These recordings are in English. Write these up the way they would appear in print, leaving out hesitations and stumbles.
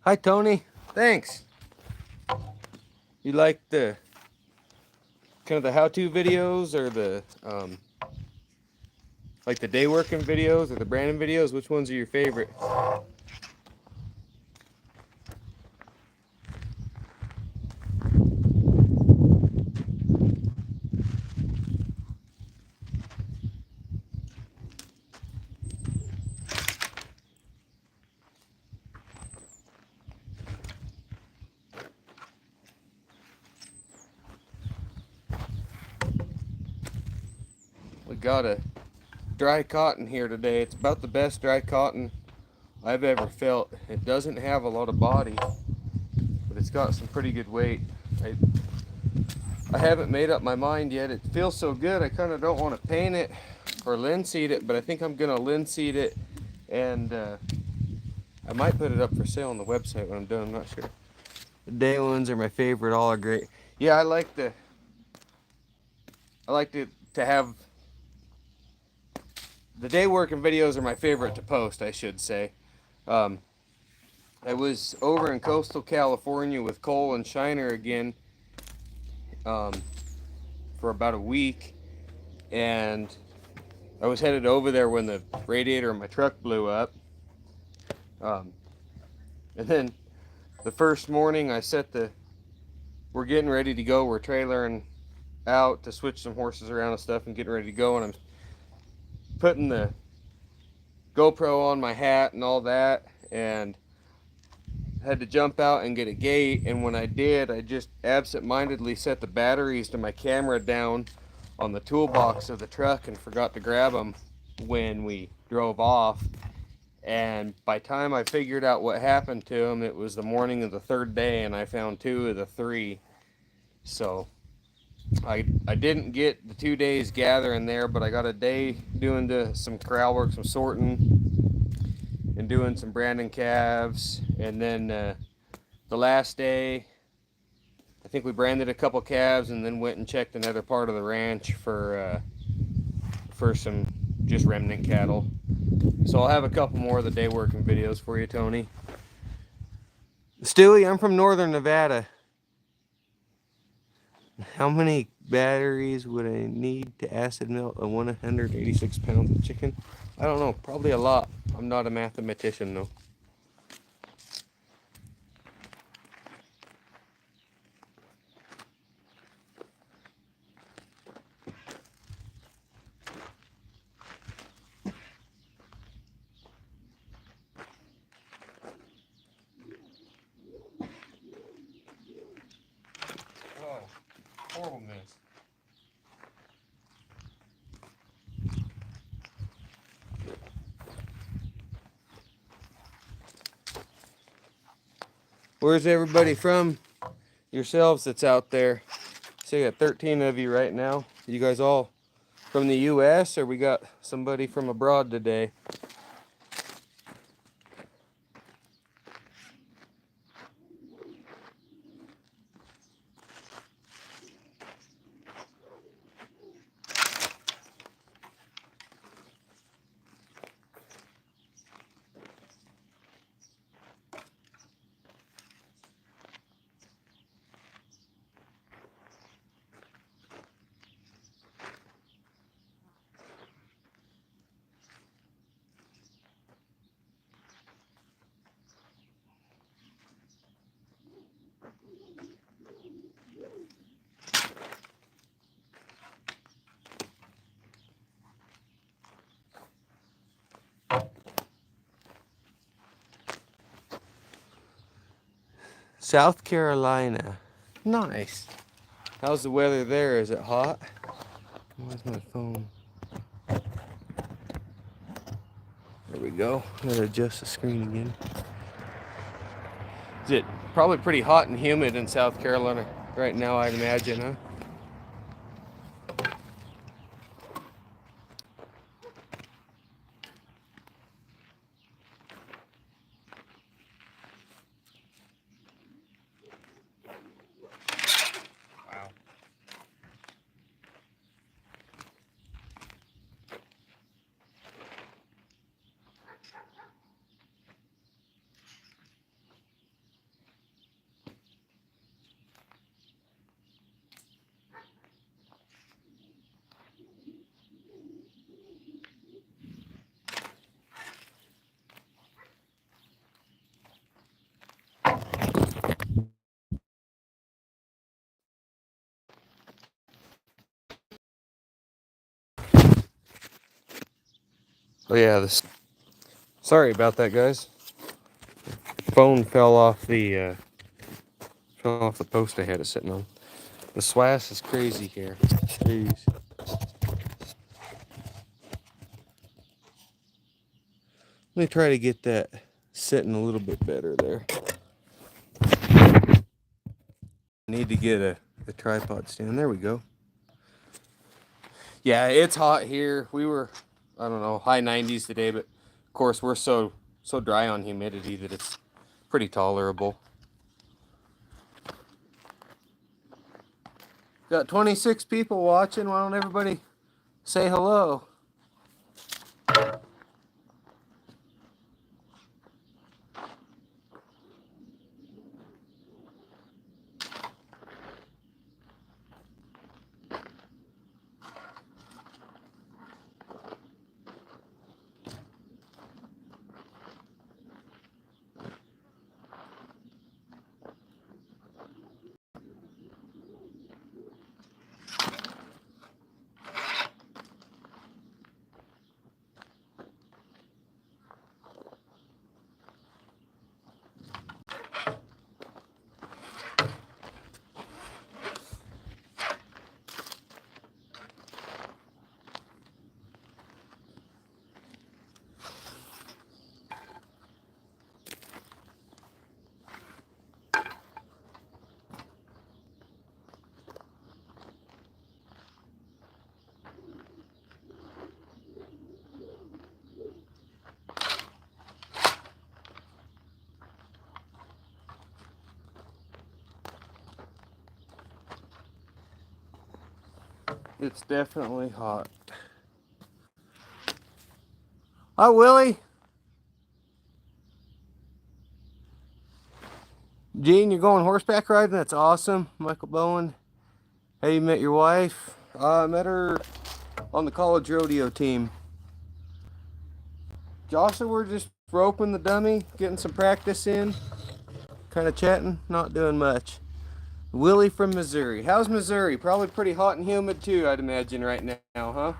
Hi, Tony. Thanks. You like the kind of the how-to videos or the like the day working videos or the branding videos? Which ones are your favorite? We got a dry cotton here today. It's about the best dry cotton I've ever felt. It doesn't have a lot of body, but it's got some pretty good weight. I haven't made up my mind yet. It feels so good. I kind of don't want to paint it or linseed it, but I think I'm gonna linseed it, and I might put it up for sale on the website when I'm done. I'm not sure. The day ones are my favorite. All are great. Yeah, I like to have the day working videos are my favorite to post, I should say. Um, I was over in coastal California with Cole and Shiner again um, for about a week, and I was headed over there when the radiator of my truck blew up. Um, and then the first morning we're getting ready to go. We're trailering out to switch some horses around and stuff and getting ready to go, and I'm putting the GoPro on my hat and all that, and had to jump out and get a gate. And when I did, I just absent-mindedly set the batteries to my camera down on the toolbox of the truck and forgot to grab them when we drove off. And by the time I figured out what happened to them, it was the morning of the third day, and I found 2 of the 3. So I didn't get the 2 days gathering there, but I got a day doing some corral work, some sorting, and doing some branding calves. And then the last day, I think we branded a couple calves, and then went and checked another part of the ranch for some just remnant cattle. So I'll have a couple more of the day working videos for you, Tony. Stewie, I'm from Northern Nevada. How many batteries would I need to acid melt a 186 pounds of chicken? I don't know, probably a lot. I'm not a mathematician though. Oh, horrible mess. Where's everybody from yourselves that's out there? So you got 13 of you right now. You guys all from the U.S. or we got somebody from abroad today? South Carolina. Nice. How's the weather there? Is it hot? Where's my phone? There we go. Gotta adjust the screen again. Is it probably pretty hot and humid in South Carolina right now, I'd imagine, huh? Wow. Oh yeah, this. Sorry about that, guys. Phone fell off the post I had it sitting on. The SWAS is crazy here. Jeez. Let me try to get that sitting a little bit better there. Need to get a tripod stand. There we go. Yeah, it's hot here. We were, I don't know, high 90s today, but of course we're so dry on humidity that it's pretty tolerable. Got 26 people watching. Why don't everybody say hello? It's definitely hot. Hi, Willie. Gene, you're going horseback riding? That's awesome. Michael Bowen. Hey, you met your wife? I met her on the college rodeo team. Joshua, we're just roping the dummy, getting some practice in, kind of chatting, not doing much. Willie from Missouri. How's Missouri? Probably pretty hot and humid too, I'd imagine right now, huh?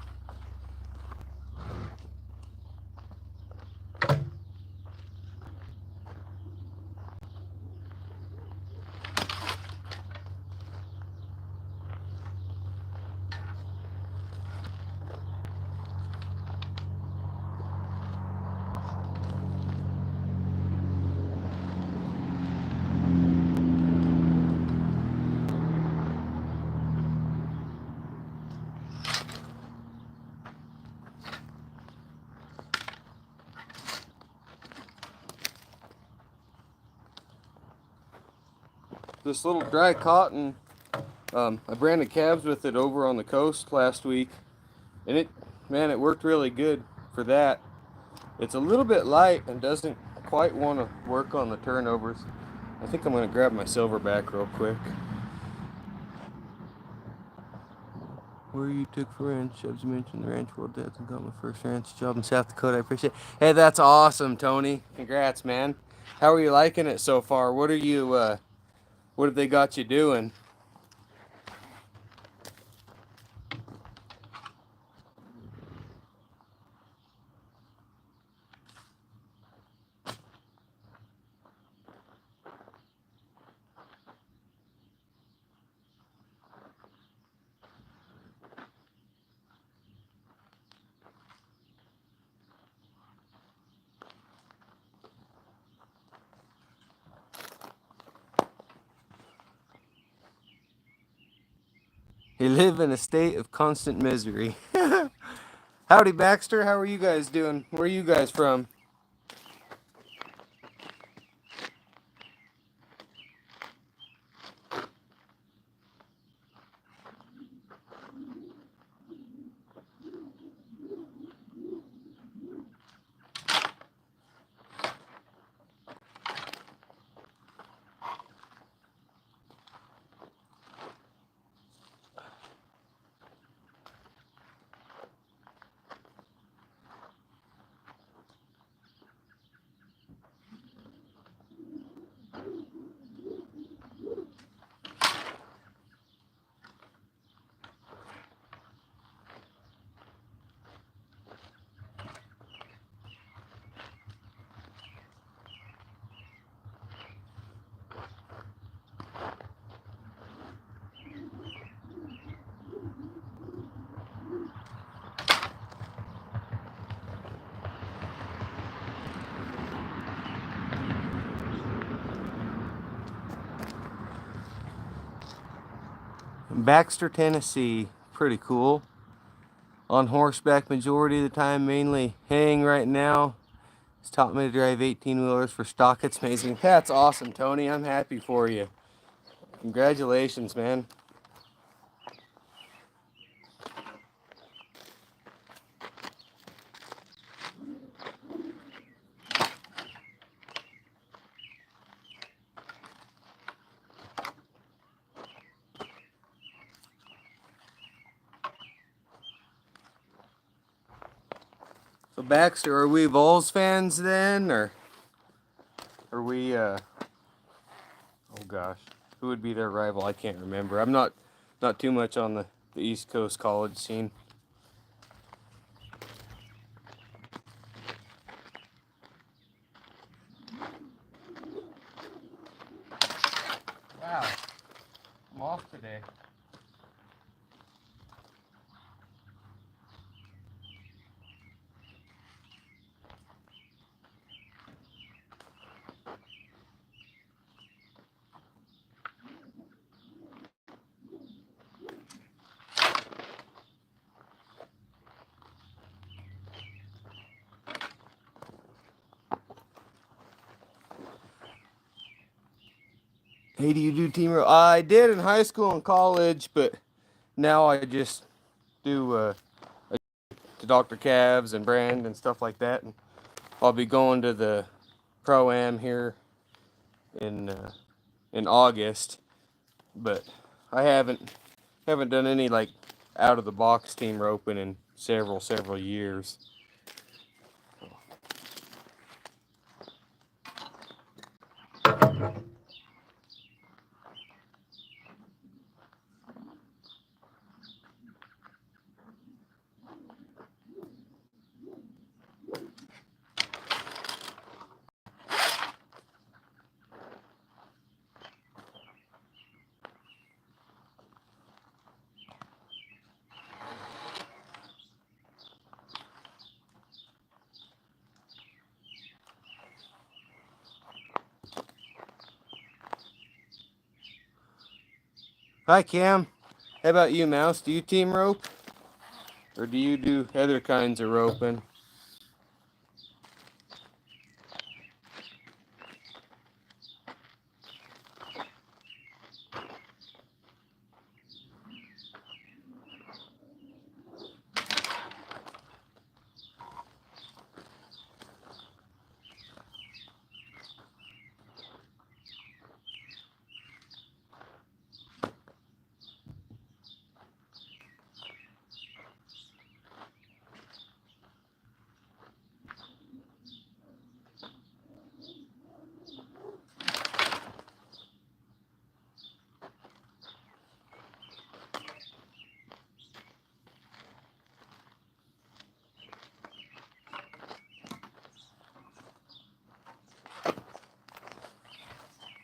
This little dry cotton, I branded calves with it over on the coast last week, and it worked really good for that. It's a little bit light and doesn't quite want to work on the turnovers. I think I'm going to grab my silverback real quick. Where you took for ranch jobs, you mentioned the Ranch World Dads and got my first ranch job in South Dakota. I appreciate it. Hey, that's awesome, Tony. Congrats, man. How are you liking it so far? What have they got you doing? You live in a state of constant misery. Howdy, Baxter. How are you guys doing? Where are you guys from? Baxter, Tennessee. Pretty cool. On horseback majority of the time, mainly haying right now. He's taught me to drive 18-wheelers for stock. It's amazing. That's awesome, Tony. I'm happy for you. Congratulations, man. So Baxter, are we Vols fans then, or are we? Oh gosh, who would be their rival? I can't remember. I'm not too much on the East Coast college scene. Wow, I'm off today. Hey, do you do team rope? I did in high school and college, but now I just do to Dr. Cavs and Brand and stuff like that. And I'll be going to the Pro-Am here in August, but I haven't done any like out of the box team roping in several years. Hi, Cam. How about you, Mouse? Do you team rope? Or do you do other kinds of roping?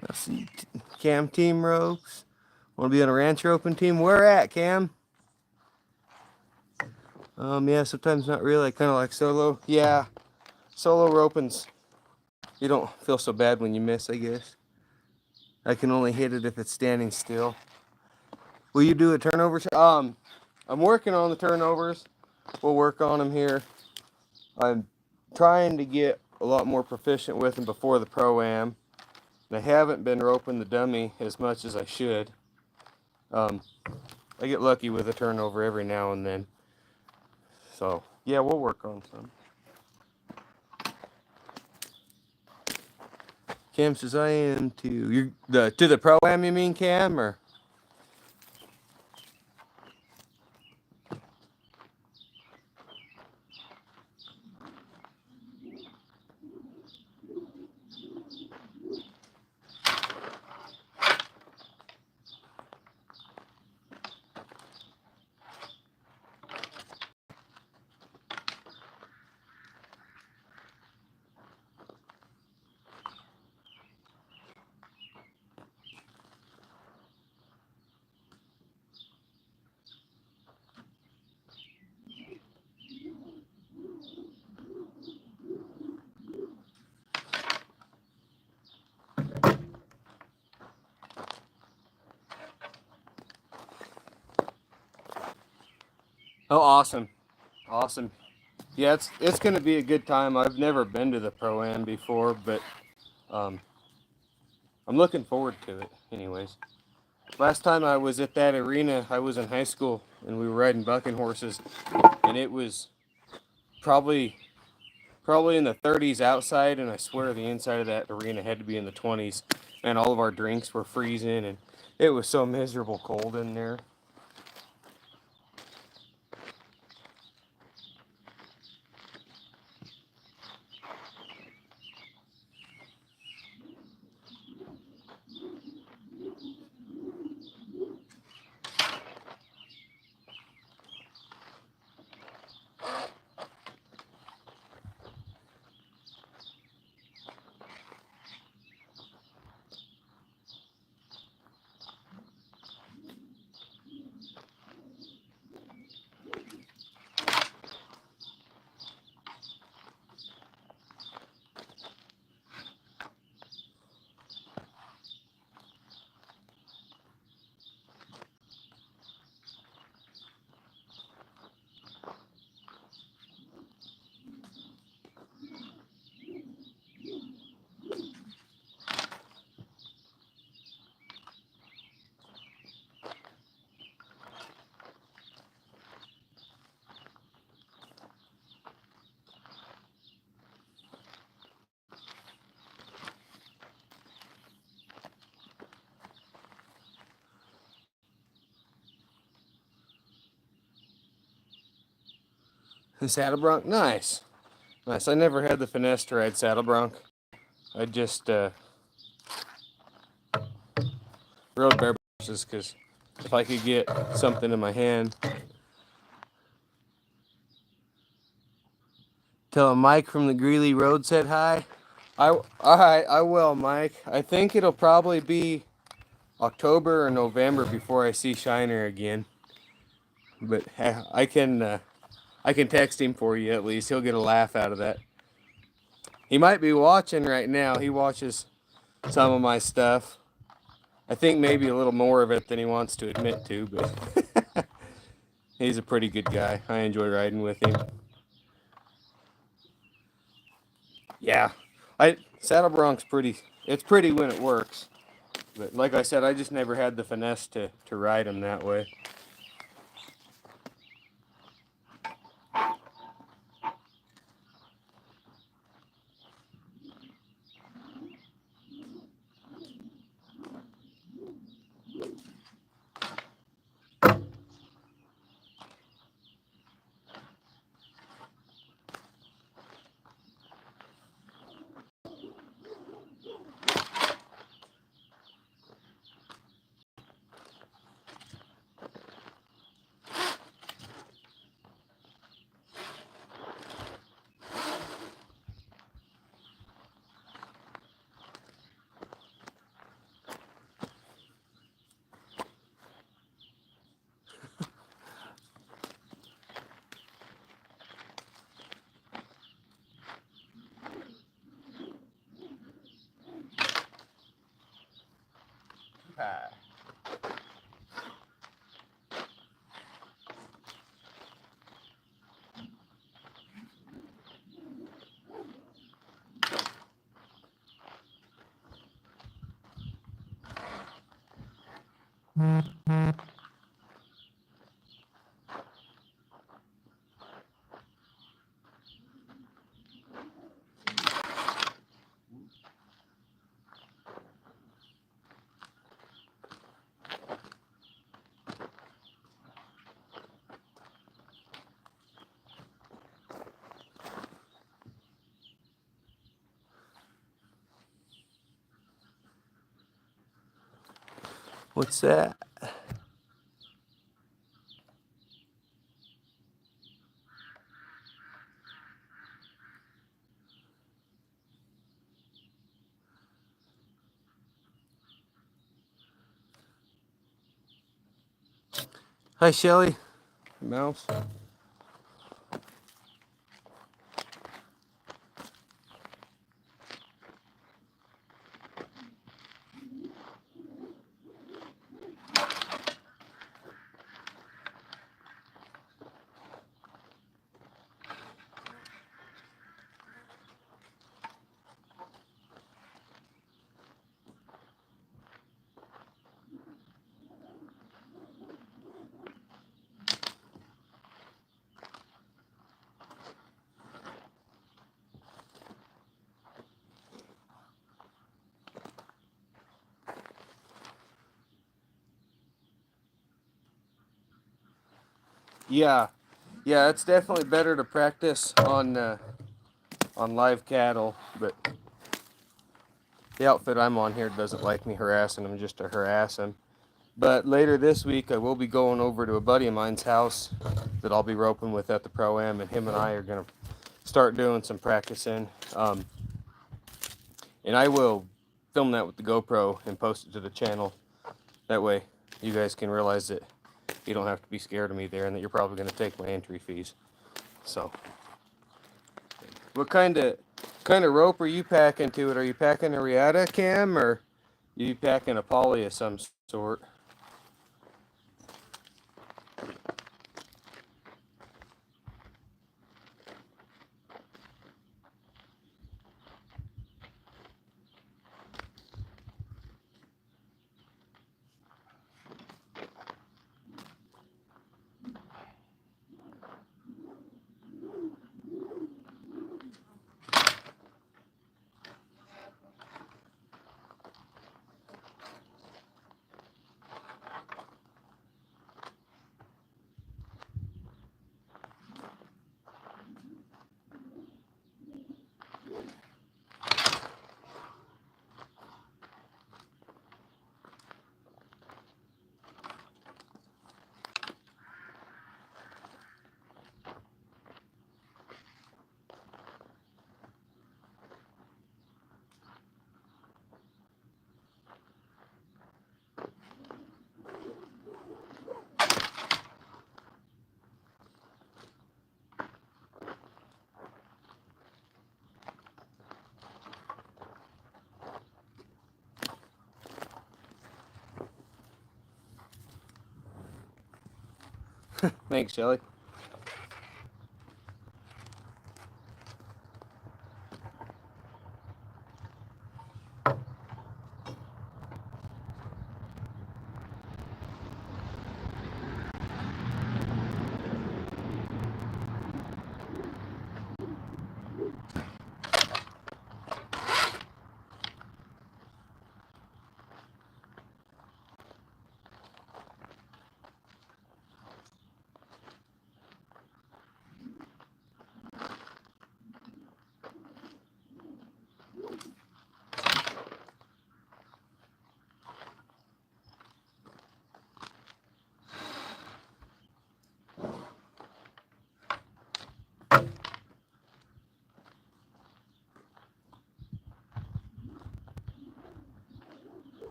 Let's see. Cam team ropes. Want to be on a ranch roping team? Where at, Cam? Yeah, sometimes not really. I kind of like solo. Yeah, solo roping's. You don't feel so bad when you miss, I guess. I can only hit it if it's standing still. Will you do a turnover? I'm working on the turnovers. We'll work on them here. I'm trying to get a lot more proficient with them before the Pro-Am. I haven't been roping the dummy as much as I should. I get lucky with a turnover every now and then. So, yeah, we'll work on some. Cam says I am too. To the Pro-Am, you mean, Cam, or? Oh, awesome, awesome. Yeah, it's gonna be a good time. I've never been to the Pro-Am before, but um, I'm looking forward to it. Anyways, last time I was at that arena, I was in high school and we were riding bucking horses, and it was probably in the 30s outside, and I swear the inside of that arena had to be in the 20s. And all of our drinks were freezing, and it was so miserable cold in there. The saddle bronc, nice, nice. I never had the finesse to ride saddle bronc. I just rode bare horses because if I could get something in my hand. Tell Mike from the Greeley Road said hi. I will, Mike. I think it'll probably be October or November before I see Shiner again. But I can text him for you at least. He'll get a laugh out of that. He might be watching right now. He watches some of my stuff. I think maybe a little more of it than he wants to admit to, but he's a pretty good guy. I enjoy riding with him. Yeah, I saddle bronc's pretty. It's pretty when it works, but like I said, I just never had the finesse to ride him that way. What's that? Hi, Shelly. Mouse. Yeah, yeah, it's definitely better to practice on live cattle, but the outfit I'm on here doesn't like me harassing them just to harass them. But later this week, I will be going over to a buddy of mine's house that I'll be roping with at the Pro-Am, and him and I are going to start doing some practicing. And I will film that with the GoPro and post it to the channel. That way, you guys can realize that you don't have to be scared of me there, and that you're probably going to take my entry fees. So, what kind of rope are you packing to it? Are you packing a Riata cam, or are you packing a poly of some sort? Thanks, Shelly.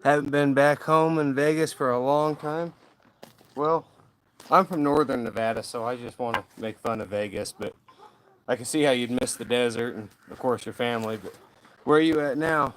Haven't been back home in Vegas for a long time. Well, I'm from northern Nevada, so I just want to make fun of Vegas, but I can see how you'd miss the desert and, of course, your family. But where are you at now?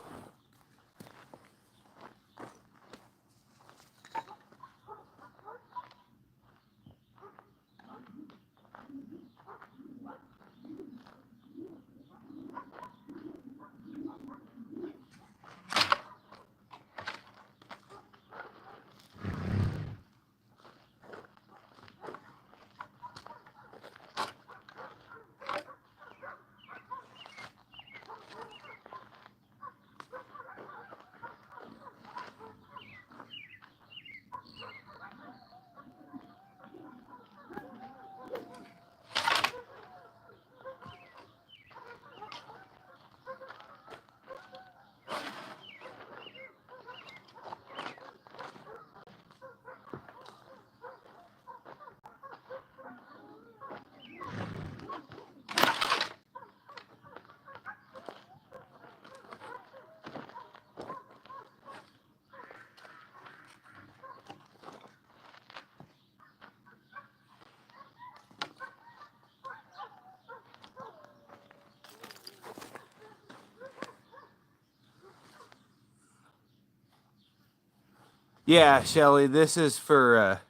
Yeah, Shelly, this is for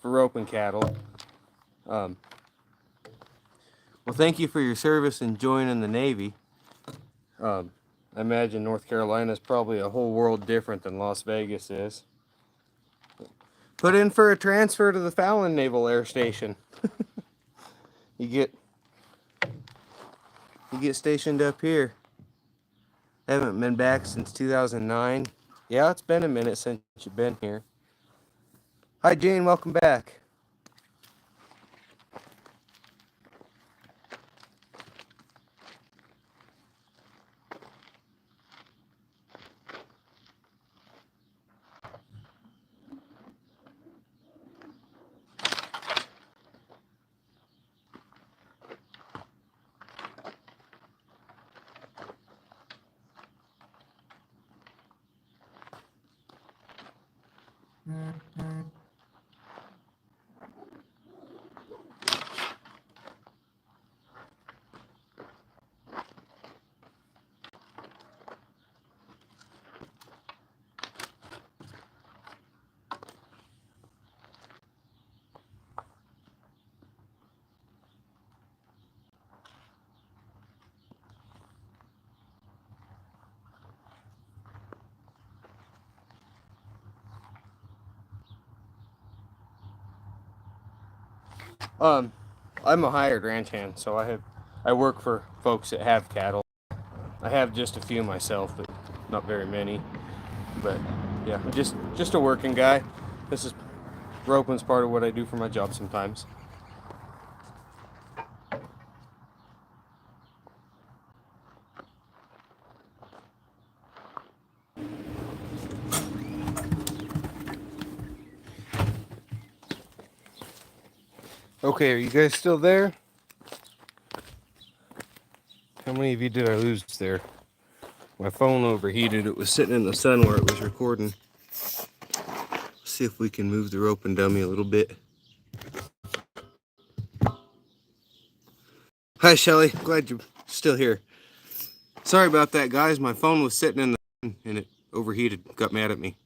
roping cattle. Well, thank you for your service and joining the Navy. I imagine North Carolina is probably a whole world different than Las Vegas is. Put in for a transfer to the Fallon Naval Air Station. You get stationed up here. Haven't been back since 2009. Yeah, it's been a minute since you've been here. Hi, Jane. Welcome back. I'm a hired ranch hand, so I work for folks that have cattle. I have just a few myself, but not very many. But yeah, I'm just a working guy. This is roping's part of what I do for my job sometimes. Okay, are you guys still there? How many of you did I lose there? My phone overheated. It was sitting in the sun where it was recording. Let's see if we can move the roping dummy a little bit. Hi, Shelly. Glad you're still here. Sorry about that, guys. My phone was sitting in the sun and it overheated. Got mad at me.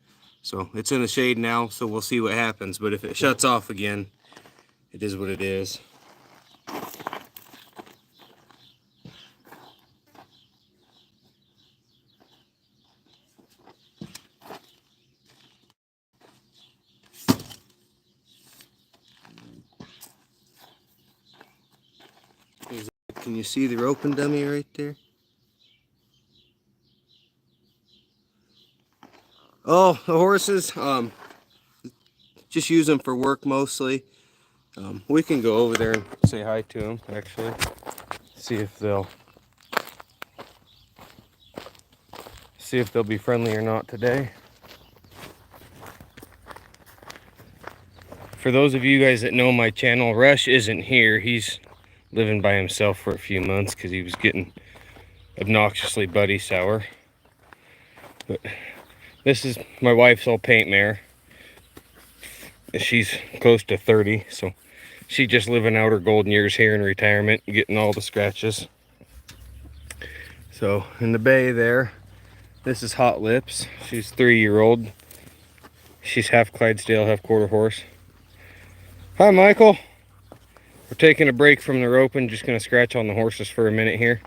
So it's in the shade now, so we'll see what happens. But if it shuts off again, it is what it is. Can you see the roping dummy right there? Oh, the horses, just use them for work mostly. We can go over there and say hi to them, actually. See if they'll be friendly or not today. For those of you guys that know my channel, Rush isn't here. He's living by himself for a few months because he was getting obnoxiously buddy sour. But this is my wife's old paint mare. She's close to 30, so she's just living out her golden years here in retirement, getting all the scratches. So in the bay there, this is Hot Lips. She's 3-year-old. She's half Clydesdale, half quarter horse. Hi, Michael. We're taking a break from the roping, just gonna scratch on the horses for a minute here.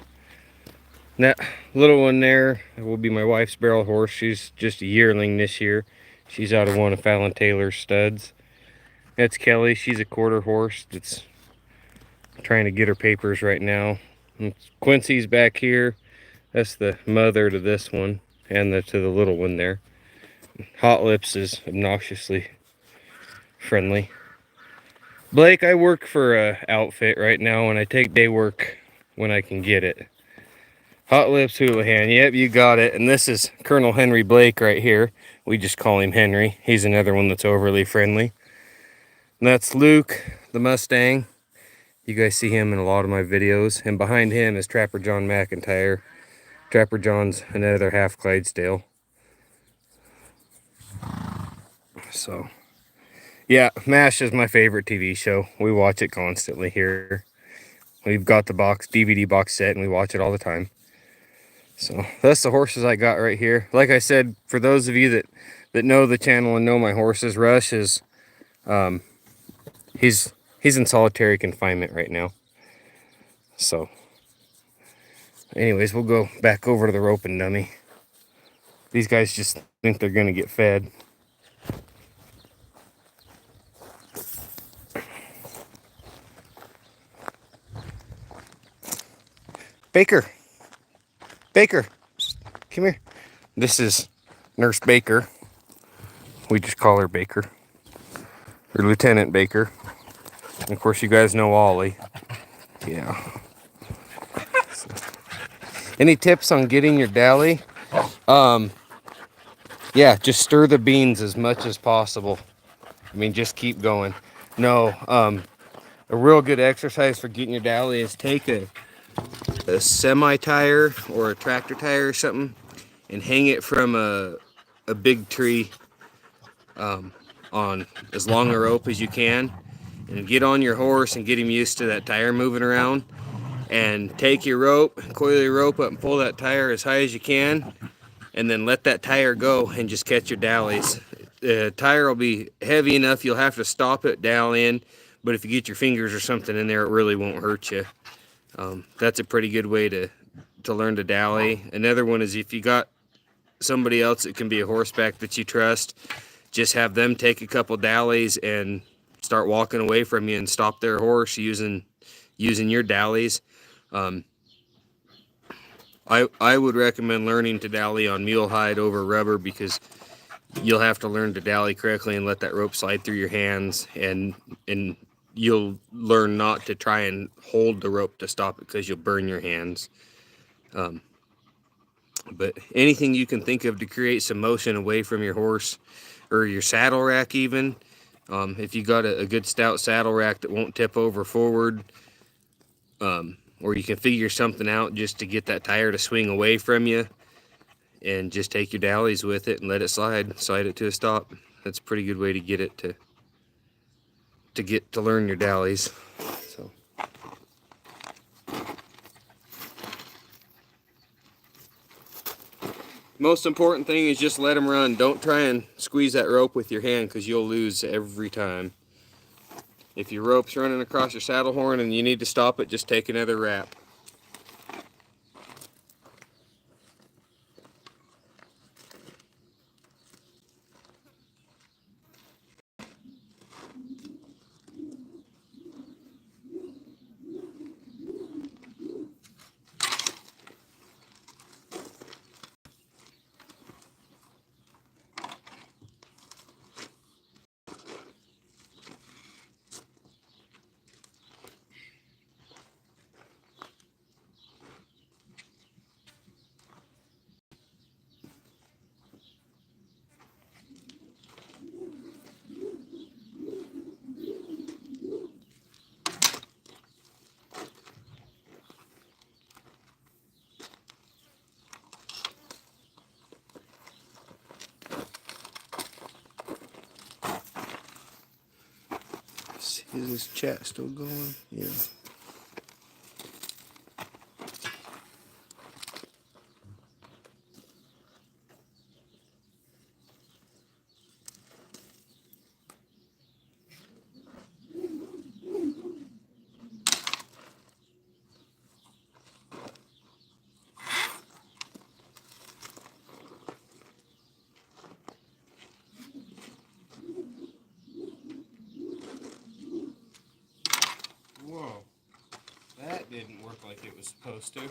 And that little one there will be my wife's barrel horse. She's just a yearling this year. She's out of one of Fallon Taylor's studs. That's Kelly. She's a quarter horse that's trying to get her papers right now. And Quincy's back here. That's the mother to this one and to the little one there. Hot Lips is obnoxiously friendly. Blake, I work for a outfit right now and I take day work when I can get it. Hot Lips Houlihan, yep, you got it. And this is Colonel Henry Blake right here. We just call him Henry. He's another one that's overly friendly. And that's Luke, the Mustang. You guys see him in a lot of my videos. And behind him is Trapper John McIntyre. Trapper John's another half Clydesdale. So, yeah, MASH is my favorite TV show. We watch it constantly here. We've got the DVD box set and we watch it all the time. So that's the horses I got right here. Like I said, for those of you that know the channel and know my horses, Rush is he's in solitary confinement right now. So anyways, we'll go back over to the roping dummy. These guys just think they're gonna get fed. Baker, Baker, come here. This is Nurse Baker. We just call her Baker, or Lieutenant Baker. And of course, you guys know Ollie. Yeah. So, any tips on getting your dally? Yeah, just stir the beans as much as possible. I mean, just keep going. No, a real good exercise for getting your dally is take a semi tire or a tractor tire or something and hang it from a big tree on as long a rope as you can, and get on your horse and get him used to that tire moving around, and take your rope, coil your rope up and pull that tire as high as you can, and then let that tire go and just catch your dallies. The tire will be heavy enough you'll have to stop it, dally in, but if you get your fingers or something in there, it really won't hurt you. That's a pretty good way to learn to dally. Another one is if you got somebody else that can be a horseback that you trust, just have them take a couple dallies and start walking away from you and stop their horse using your dallies. I would recommend learning to dally on mule hide over rubber, because you'll have to learn to dally correctly and let that rope slide through your hands, and you'll learn not to try and hold the rope to stop it, because you'll burn your hands. But anything you can think of to create some motion away from your horse or your saddle rack even. If you got a good stout saddle rack that won't tip over forward, or you can figure something out just to get that tire to swing away from you, and just take your dallies with it and let it slide it to a stop. That's a pretty good way to get it to learn your dallies. So most important thing is just let them run. Don't try and squeeze that rope with your hand, because you'll lose every time. If your rope's running across your saddle horn and you need to stop it, just take another wrap. Is this chat still going? Yeah. Whoa. That didn't work like it was supposed to.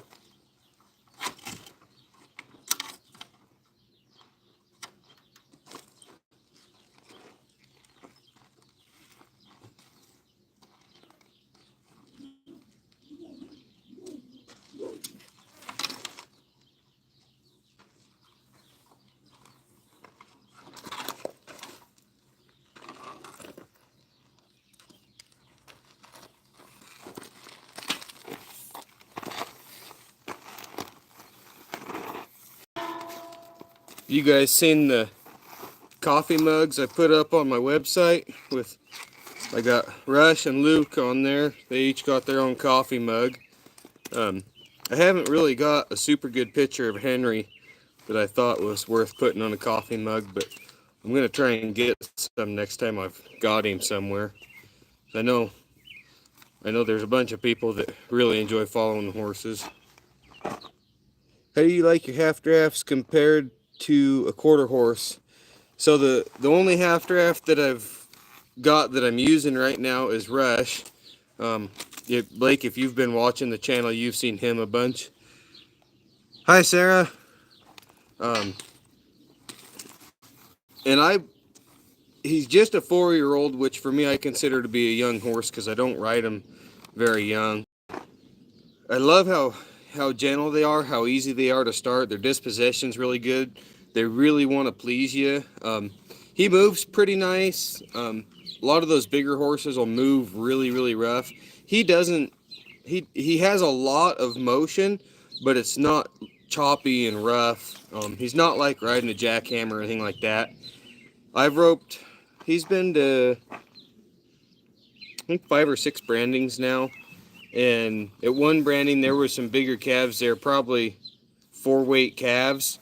You guys seen the coffee mugs I put up on my website? I got Rush and Luke on there. They each got their own coffee mug. I haven't really got a super good picture of Henry that I thought was worth putting on a coffee mug, but I'm gonna try and get some next time I've got him somewhere. I know I know there's a bunch of people that really enjoy following the horses. How do you like your half drafts compared to a quarter horse? So the only half draft that I've got that I'm using right now is Rush. Yeah, Blake, if you've been watching the channel, you've seen him a bunch. Hi, Sarah. Um, and he's just a 4-year-old, which for me I consider to be a young horse because I don't ride him very young. I love how gentle they are, how easy they are to start. Their disposition's really good. They really want to please you. He moves pretty nice. A lot of those bigger horses will move really, really rough. He doesn't. He has a lot of motion, but it's not choppy and rough. He's not like riding a jackhammer or anything like that. I've roped. He's been to I think 5 or 6 brandings now. And at one branding, there were some bigger calves there, probably 4-weight calves.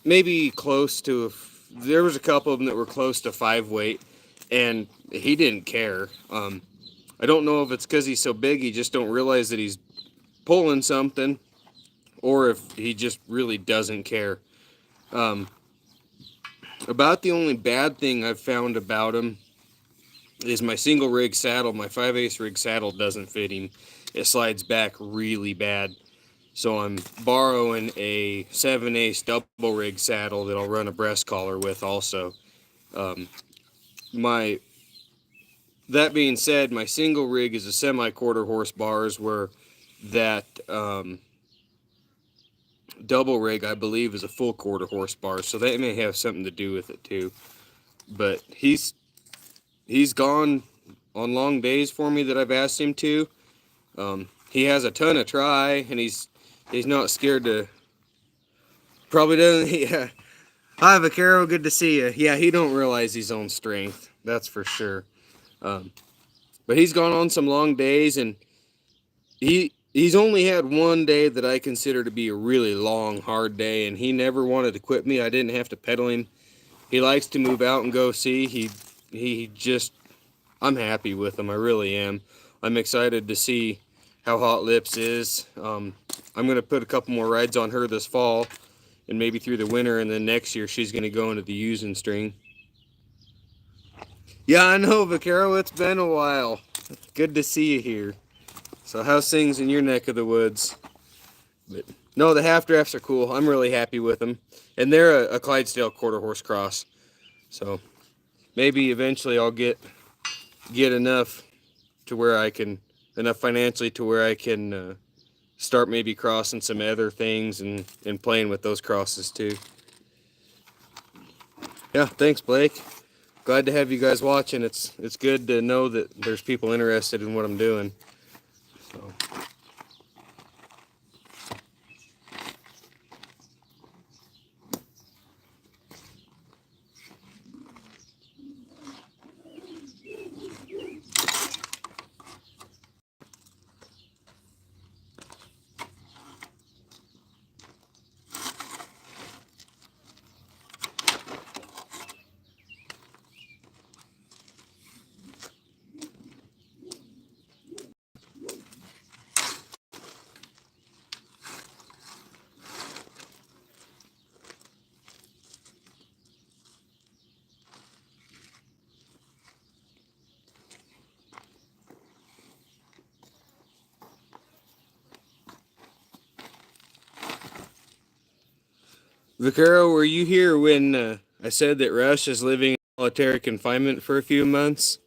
Maybe close to, there was a couple of them that were close to 5-weight, and he didn't care. I don't know if it's because he's so big, he just don't realize that he's pulling something, or if he just really doesn't care. About the only bad thing I've found about him is my single rig saddle. My 5/8 rig saddle doesn't fit him. It slides back really bad. So I'm borrowing a 7/8 double rig saddle that I'll run a breast collar with also. My That being said, my single rig is a semi-quarter horse bars, where that double rig I believe is a full quarter horse bars. So that may have something to do with it too. But he's gone on long days for me that I've asked him to. He has a ton of try, and he's not scared to. Probably doesn't. Yeah. Hi, Vaquero. Good to see you. Yeah, he don't realize his own strength. That's for sure. But he's gone on some long days, and he's only had one day that I consider to be a really long, hard day, and he never wanted to quit me. I didn't have to pedal him. He likes to move out and go see. He just. I'm happy with him. I really am. I'm excited to see how Hot Lips is. I'm gonna put a couple more rides on her this fall, and maybe through the winter, and then next year she's going to go into the using string. Yeah, I know, Vaquero, it's been a while. Good to see you here. So how's things in your neck of the woods? But no, the half drafts are cool. I'm really happy with them. And they're a Clydesdale quarter horse cross. So maybe eventually I'll get enough to where I can, enough financially to where I can start maybe crossing some other things and playing with those crosses too. Yeah, thanks, Blake. Glad to have you guys watching. It's good to know that there's people interested in what I'm doing. So. Vaquero, were you here when I said that Rush is living in solitary confinement for a few months?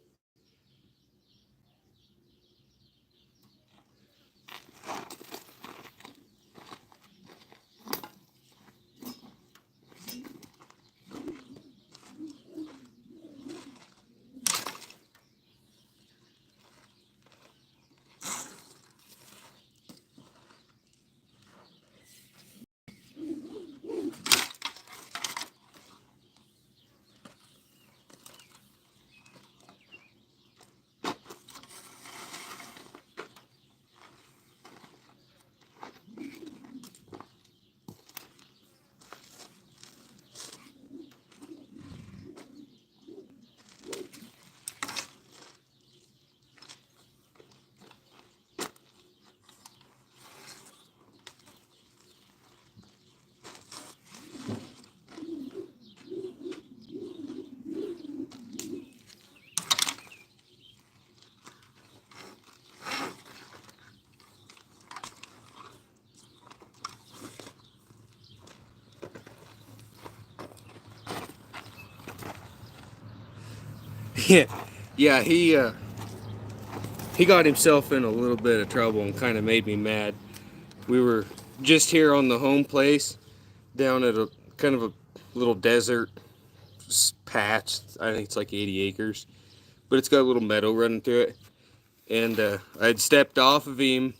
Yeah, yeah, he got himself in a little bit of trouble and kind of made me mad. We were just here on the home place down at a kind of a little desert patch. I think it's like 80 acres, but it's got a little meadow running through it. And I'd stepped off of him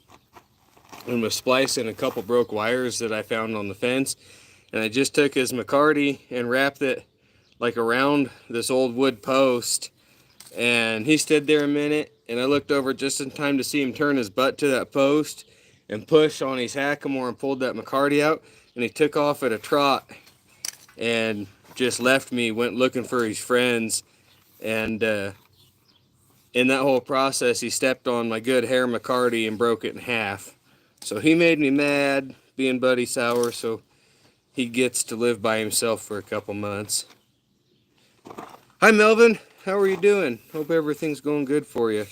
and was splicing a couple broke wires that I found on the fence. And I just took his McCarty and wrapped it like around this old wood post. And he stood there a minute, and I looked over just in time to see him turn his butt to that post and push on his hackamore and pulled that McCarty out. And he took off at a trot and just left me, went looking for his friends. And in that whole process, he stepped on my good hair McCarty and broke it in half. So he made me mad, being Buddy Sour, so he gets to live by himself for a couple months. Hi, Melvin. How are you doing? Hope everything's going good for you.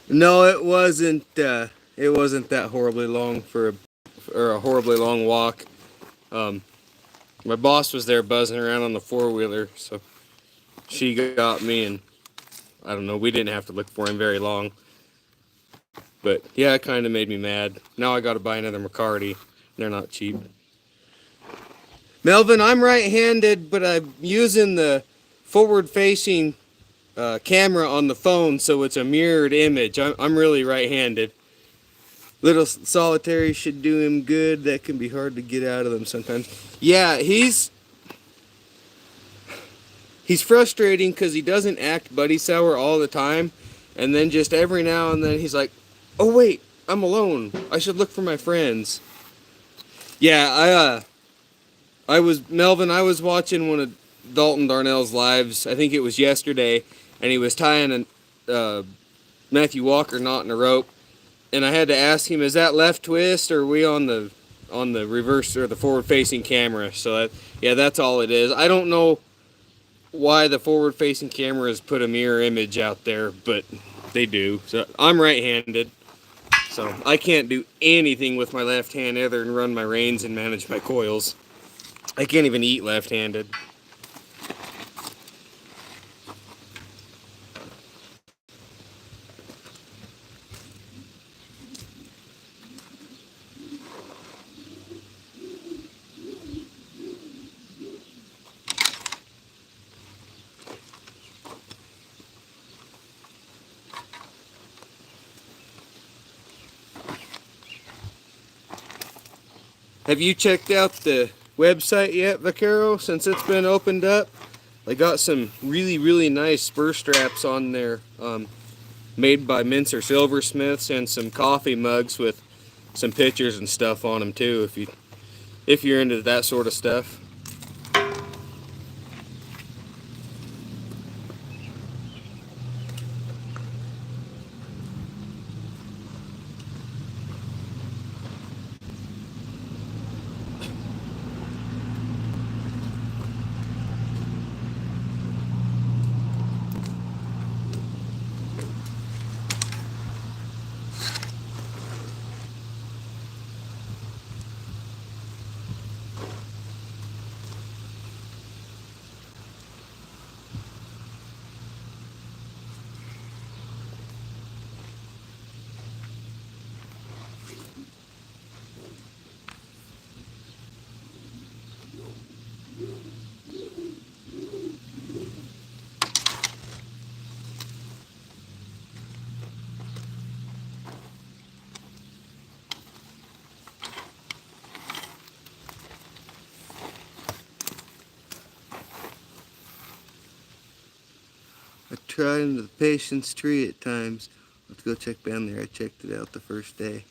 No, it wasn't. It wasn't that horribly long or a horribly long walk. Um, my boss was there buzzing around on the four-wheeler, so she got me, and I don't know. We didn't have to look for him very long, but yeah, it kind of made me mad. Now I got to buy another McCarty. They're not cheap. Melvin, I'm right-handed, but I'm using the forward-facing camera on the phone, so it's a mirrored image. I'm really right-handed. Little solitary should do him good. That can be hard to get out of them sometimes. Yeah, he's frustrating because he doesn't act Buddy Sour all the time, and then just every now and then he's like, "Oh wait, I'm alone. I should look for my friends." Yeah, I was Melvin. I was watching one of Dalton Darnell's lives. I think it was yesterday, and he was tying a Matthew Walker knot in a rope, and I had to ask him, "Is that left twist, or are we on the reverse or the forward-facing camera?" So yeah, that's all it is. I don't know why the forward-facing cameras put a mirror image out there, but they do. So I'm right-handed, so I can't do anything with my left hand other than run my reins and manage my coils. I can't even eat left-handed. Have you checked out the website yet, Vaquero, since it's been opened up? They got some really, really nice spur straps on there, made by Mincer Silversmiths, and some coffee mugs with some pictures and stuff on them too, if you're into that sort of stuff. trying the Patience Tree at times. I'll have to go check down there. I checked it out the first day.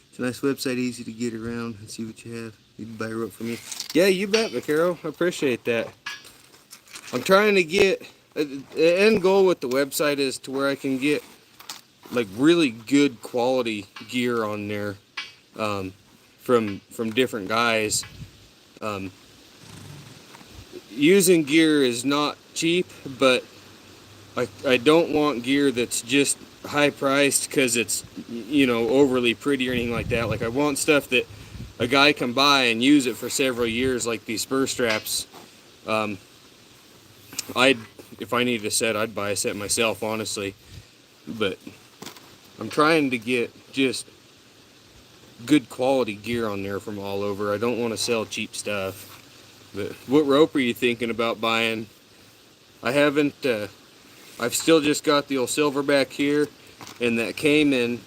It's a nice website, easy to get around and see what you have. You can buy a rope from me. Yeah, you bet, Vaquero. I appreciate that. I'm trying to get, the end goal with the website is to where I can get like really good quality gear on there from different guys. Using gear is not cheap, but I don't want gear that's just high priced because it's, you know, overly pretty or anything like that. Like, I want stuff that a guy can buy and use it for several years, like these spur straps. If I needed a set, I'd buy a set myself, honestly. But I'm trying to get just good quality gear on there from all over. I don't want to sell cheap stuff. But what rope are you thinking about buying? I haven't, I've still just got the old Silverback here, and that Cayman.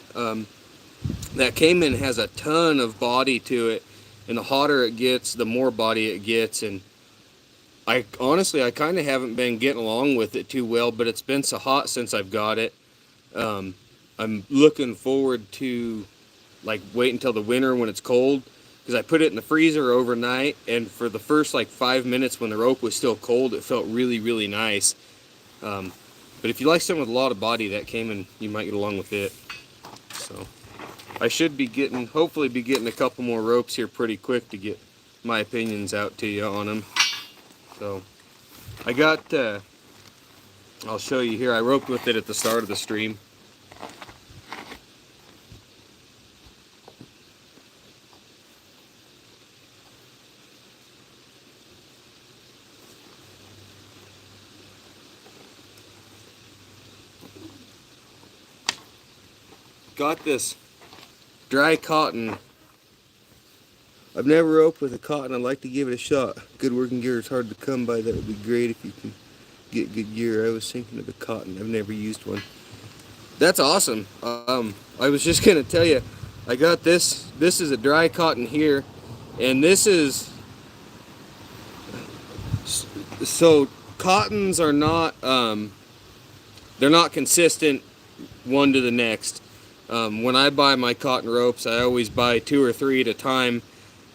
That Cayman has a ton of body to it, and the hotter it gets, the more body it gets. And I kind of haven't been getting along with it too well, but it's been so hot since I've got it. I'm looking forward to like wait until the winter when it's cold, because I put it in the freezer overnight, and for the first like 5 minutes when the rope was still cold, it felt really, really nice. But if you like something with a lot of body, that Cayman, you might get along with it. So I should be hopefully be getting a couple more ropes here pretty quick to get my opinions out to you on them. So I got, I'll show you here, I roped with it at the start of the stream. Got this dry cotton. I've never roped with a cotton. I'd like to give it a shot. Good working gear is hard to come by. That would be great if you can get good gear. I was thinking of a cotton. I've never used one. That's awesome. I was just gonna tell you, I got this. This is a dry cotton here, and this is, so cottons are not, they're not consistent one to the next. When I buy my cotton ropes, I always buy 2 or 3 at a time,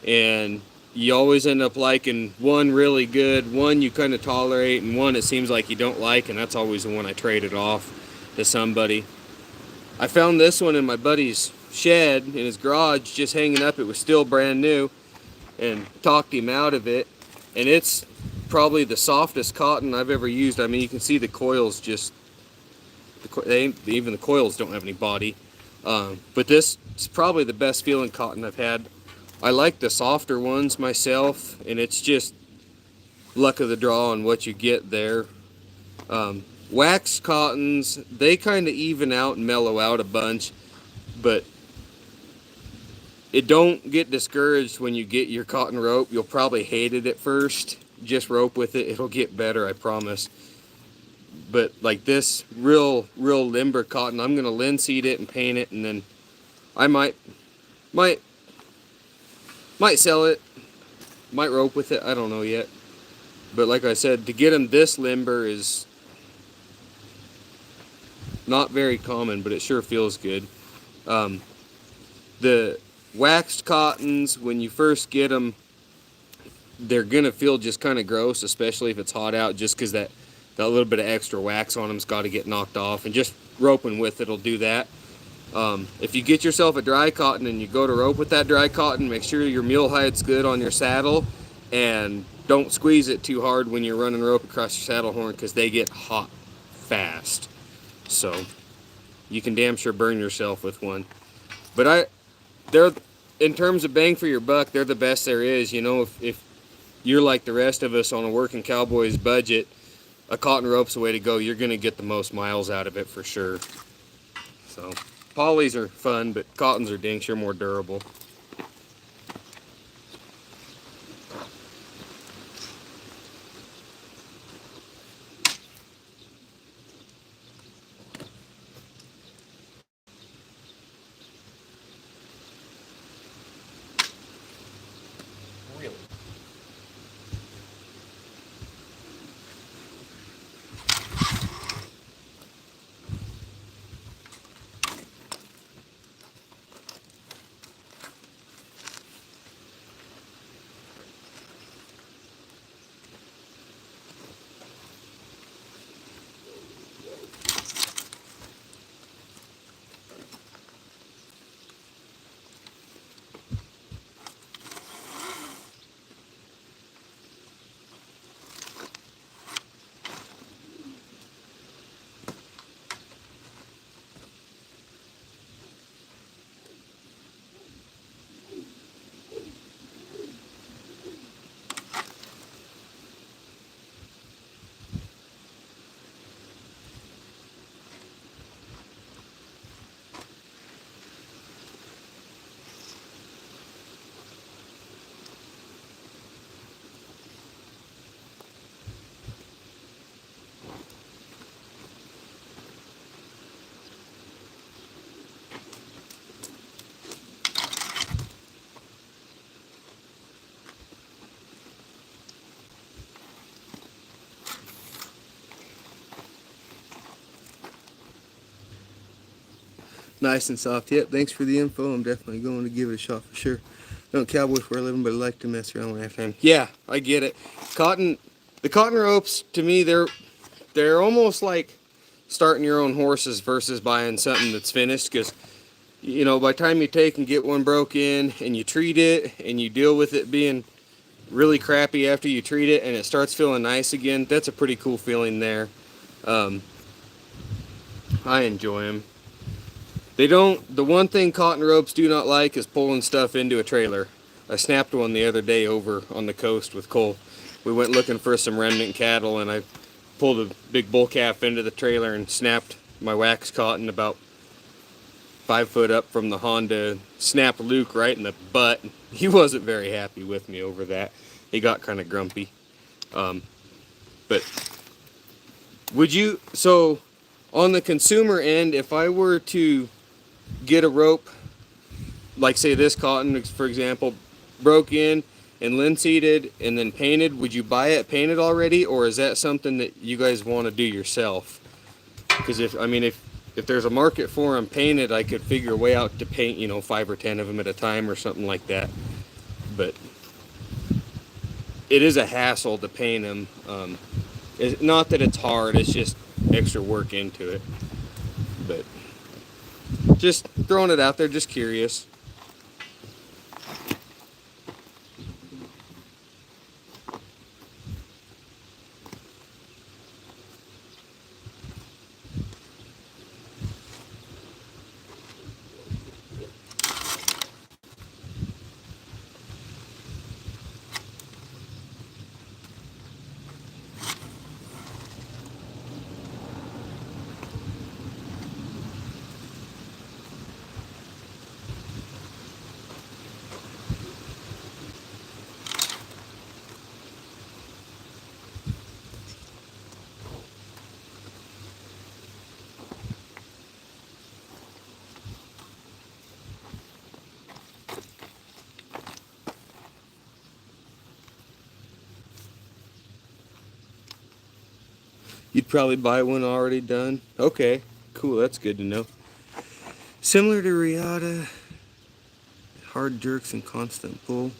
and you always end up liking one really good, one you kind of tolerate, and one it seems like you don't like, and that's always the one I traded off to somebody. I found this one in my buddy's shed in his garage, just hanging up. It was still brand new, and talked him out of it, and it's probably the softest cotton I've ever used. I mean, you can see the coils just, even the coils don't have any body. But this is probably the best feeling cotton I've had. I like the softer ones myself, and it's just luck of the draw on what you get there. Wax cottons, they kind of even out and mellow out a bunch, but it don't get discouraged when you get your cotton rope. You'll probably hate it at first. Just rope with it. It'll get better, I promise. But like this real limber cotton, I'm gonna linseed it and paint it, and then I might sell it, might rope with it. I don't know yet. But like I said, to get them this limber is not very common, but it sure feels good. The waxed cottons, when you first get them, they're gonna feel just kind of gross, especially if it's hot out, just because that little bit of extra wax on them's got to get knocked off, and just roping with it'll do that. If you get yourself a dry cotton and you go to rope with that dry cotton, make sure your mule hide's good on your saddle, and don't squeeze it too hard when you're running rope across your saddle horn, because they get hot fast. So you can damn sure burn yourself with one. But they're, in terms of bang for your buck, they're the best there is. You know, if you're like the rest of us on a working cowboy's budget, a cotton rope's the way to go. You're going to get the most miles out of it for sure. So polys are fun, but cottons are dang sure more durable. Nice and soft. Yep, thanks for the info. I'm definitely going to give it a shot for sure. I don't cowboy for a living, but I like to mess around when I have time. Yeah, I get it. Cotton, the cotton ropes, to me, they're almost like starting your own horses versus buying something that's finished, because you know, by the time you take and get one broke in and you treat it and you deal with it being really crappy after you treat it and it starts feeling nice again, that's a pretty cool feeling there. um, I enjoy them. They don't. The one thing cotton ropes do not like is pulling stuff into a trailer. I snapped one the other day over on the coast with Cole. We went looking for some remnant cattle, and I pulled a big bull calf into the trailer and snapped my wax cotton about 5 foot up from the Honda. Snapped Luke right in the butt. He wasn't very happy with me over that. He got kind of grumpy. But would you? So on the consumer end, if I were to get a rope, like say this cotton, for example, broke in and linseeded and then painted, would you buy it painted already, or is that something that you guys want to do yourself? Because if there's a market for them painted, I could figure a way out to paint, 5 or 10 of them at a time or something like that. But it is a hassle to paint them. It's not that it's hard, it's just extra work into it. But just throwing it out there, just curious. You'd probably buy one already done. Okay, cool, that's good to know. Similar to Riata, hard jerks and constant pull.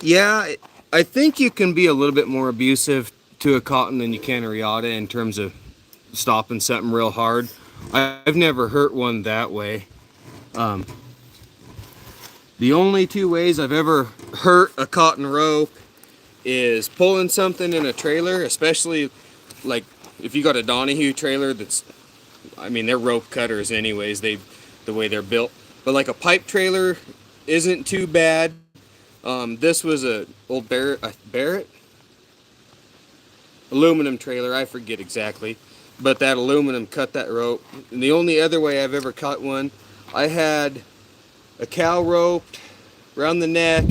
Yeah, I think you can be a little bit more abusive to a cotton than you can a Riata in terms of stopping something real hard. I've never hurt one that way. The only two ways I've ever hurt a cotton rope is pulling something in a trailer, especially like if you got a Donahue trailer they're rope cutters anyways, the way they're built. But like a pipe trailer isn't too bad. This was a old Barrett aluminum trailer, I forget exactly, but that aluminum cut that rope. And the only other way I've ever cut one, I had a cow roped around the neck,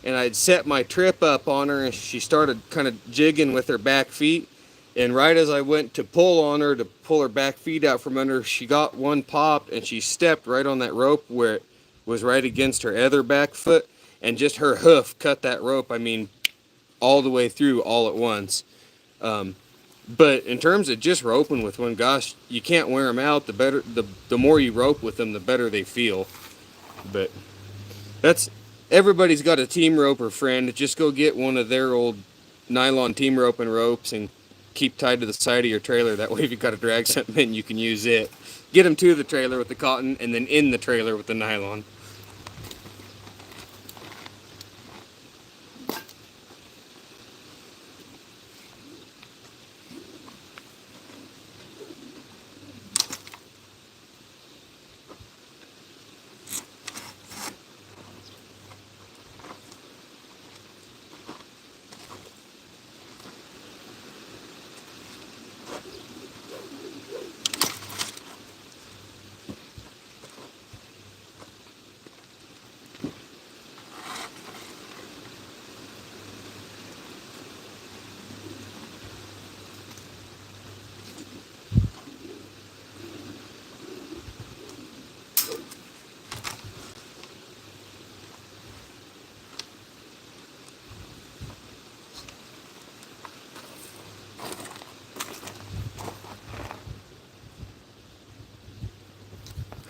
and I'd set my trip up on her, and she started kind of jigging with her back feet. And right as I went to pull on her to pull her back feet out from under, she got one popped, and she stepped right on that rope where it was right against her other back foot, and just her hoof cut that rope, all the way through all at once. But in terms of just roping with one, gosh, you can't wear them out. The more you rope with them, the better they feel. But everybody's got a team roper friend. Just go get one of their old nylon team roping ropes and keep tied to the side of your trailer. That way if you've got to drag something in, you can use it. Get them to the trailer with the cotton, and then in the trailer with the nylon.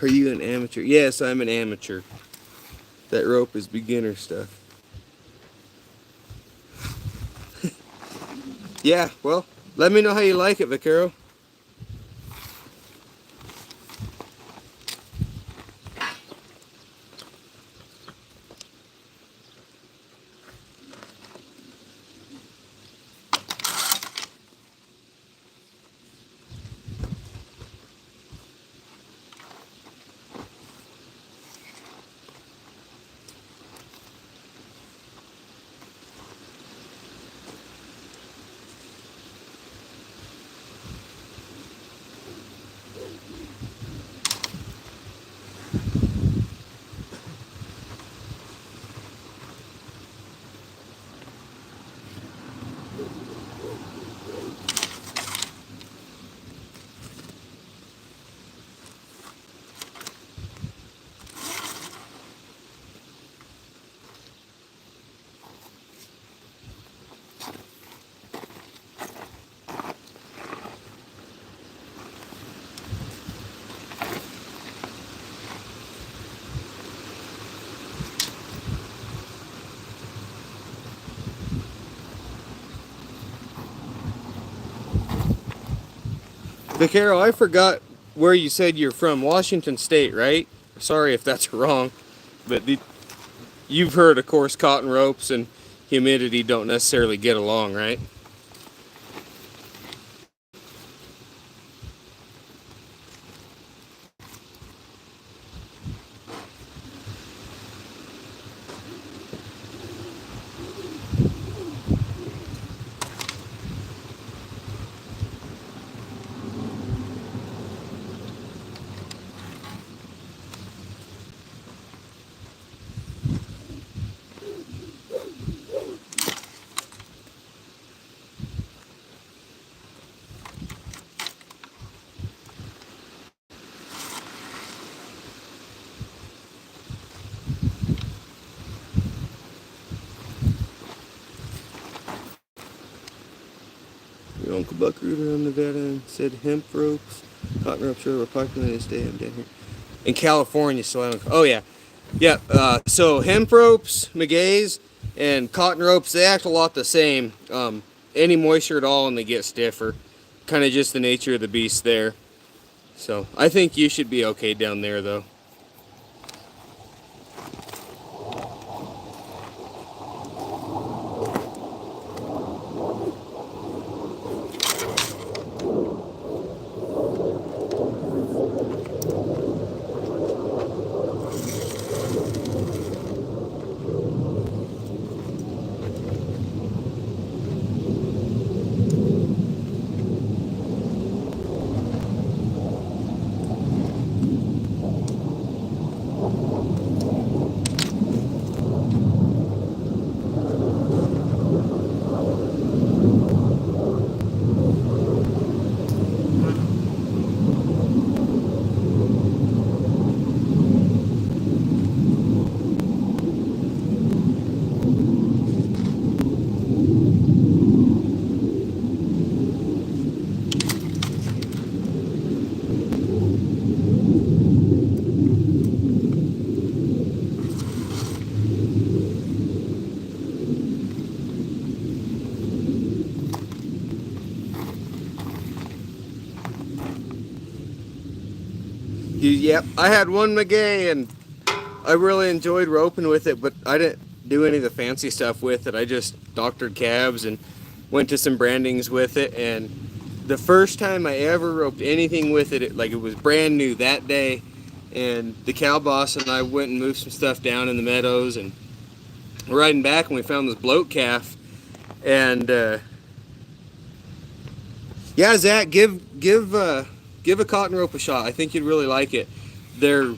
Are you an amateur? Yes, I'm an amateur. That rope is beginner stuff. Yeah, well, let me know how you like it, Vaquero. Vaquero, I forgot where you said you're from. Washington State, right? Sorry if that's wrong, but you've heard, of course, cotton ropes and humidity don't necessarily get along, right? Your Uncle Buck Rooter on Nevada and said hemp ropes, cotton ropes were popular in this day. I'm down here in California, so I don't. Oh yeah, yeah. So hemp ropes, Magays, and cotton ropes, they act a lot the same. Any moisture at all, and they get stiffer. Kind of just the nature of the beast there. So I think you should be okay down there, though. Yep, I had one Magay and I really enjoyed roping with it, but I didn't do any of the fancy stuff with it. I just doctored calves and went to some brandings with it. And the first time I ever roped anything with it, like it was brand new that day. And the cow boss and I went and moved some stuff down in the meadows, and we're riding back and we found this bloat calf. And yeah, Zach, give a cotton rope a shot. I think you'd really like it. They're,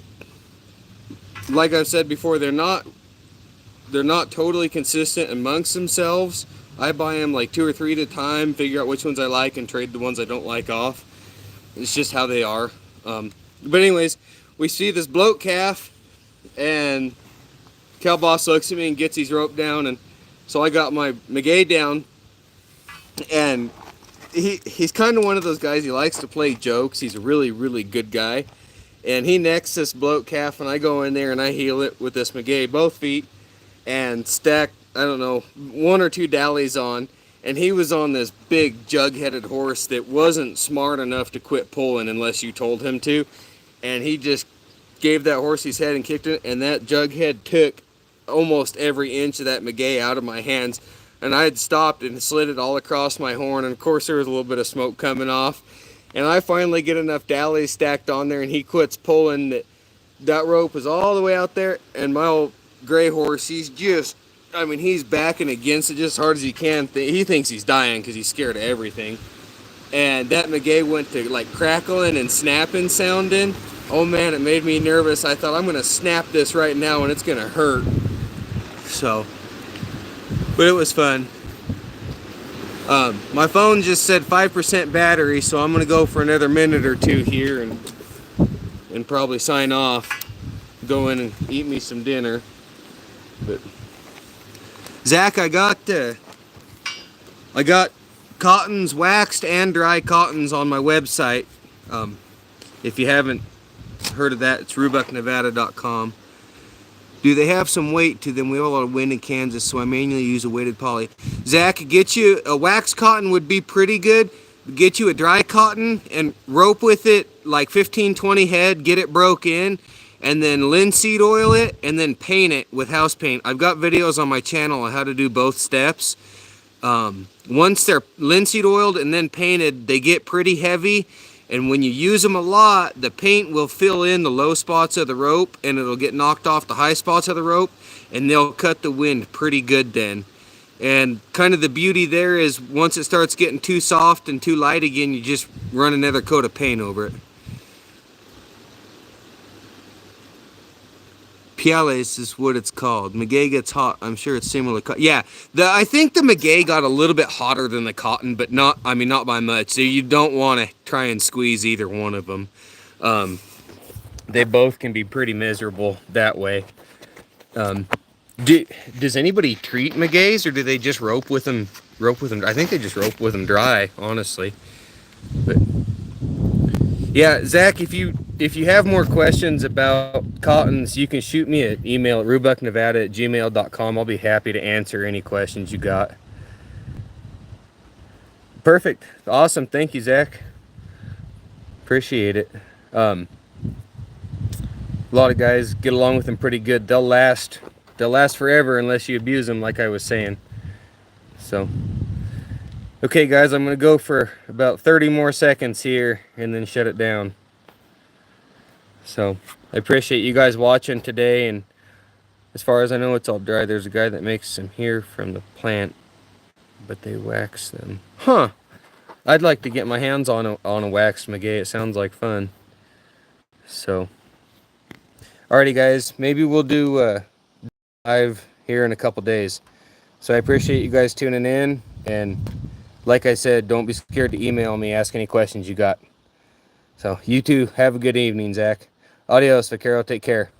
like I've said before, they're not totally consistent amongst themselves. I buy them like 2 or 3 at a time, figure out which ones I like, and trade the ones I don't like off. It's just how they are. But anyways, we see this bloat calf, and cow boss looks at me and gets his rope down, and so I got my Magay down, and he's kind of one of those guys. He likes to play jokes. He's a really, really good guy, And he necks this bloat calf, and I go in there and I heel it with this Magay, both feet, and stack, I don't know, 1 or 2 dallies on. And he was on this big jug-headed horse that wasn't smart enough to quit pulling unless you told him to. And he just gave that horse his head and kicked it, and that jug head took almost every inch of that Magay out of my hands. And I had stopped and slid it all across my horn, and of course there was a little bit of smoke coming off. And I finally get enough dallies stacked on there, and he quits pulling. That rope was all the way out there, and my old gray horse, he's just, I mean, he's backing against it just as hard as he can. He thinks he's dying because he's scared of everything. And that Magay went to like crackling and snapping sounding. Oh man, it made me nervous. I thought, I'm gonna snap this right now and it's gonna hurt. So, but it was fun. My phone just said 5% battery, so I'm gonna go for another minute or 2 here and probably sign off. Go in and eat me some dinner. But Zach, I got cottons, waxed and dry cottons on my website. If you haven't heard of that, it's RubuckNevada.com. Do they have some weight to them? We have a lot of wind in Kansas, so I manually use a weighted poly. Zach, get you a waxed cotton would be pretty good. Get you a dry cotton and rope with it like 15-20 head, get it broke in, and then linseed oil it, and then paint it with house paint. I've got videos on my channel on how to do both steps. Once they're linseed oiled and then painted, they get pretty heavy, and when you use them a lot, the paint will fill in the low spots of the rope, and it'll get knocked off the high spots of the rope, and they'll cut the wind pretty good then. And kind of the beauty there is once it starts getting too soft and too light again, you just run another coat of paint over it. Piales is what it's called. Magay gets hot. I'm sure it's similar. Yeah, I think the Magay got a little bit hotter than the cotton, but not by much. So you don't want to try and squeeze either one of them. They both can be pretty miserable that way. Does anybody treat Magays, or do they just rope with them? I think they just rope with them dry, honestly. But yeah, Zach, if you have more questions about cottons, you can shoot me an email at rubucknevada@gmail.com. I'll be happy to answer any questions you got. Perfect. Awesome. Thank you, Zach. Appreciate it. A lot of guys get along with them pretty good. They'll last forever unless you abuse them, like I was saying. So, okay, guys, I'm going to go for about 30 more seconds here and then shut it down. So, I appreciate you guys watching today, and as far as I know, it's all dry. There's a guy that makes them here from the plant, but they wax them. Huh. I'd like to get my hands on a waxed Magay. It sounds like fun. So, alrighty, guys. Maybe we'll do live here in a couple days. So I appreciate you guys tuning in, and like I said, don't be scared to email me, ask any questions you got. So you two have a good evening, Zach. Adios, Vaquero. Take care.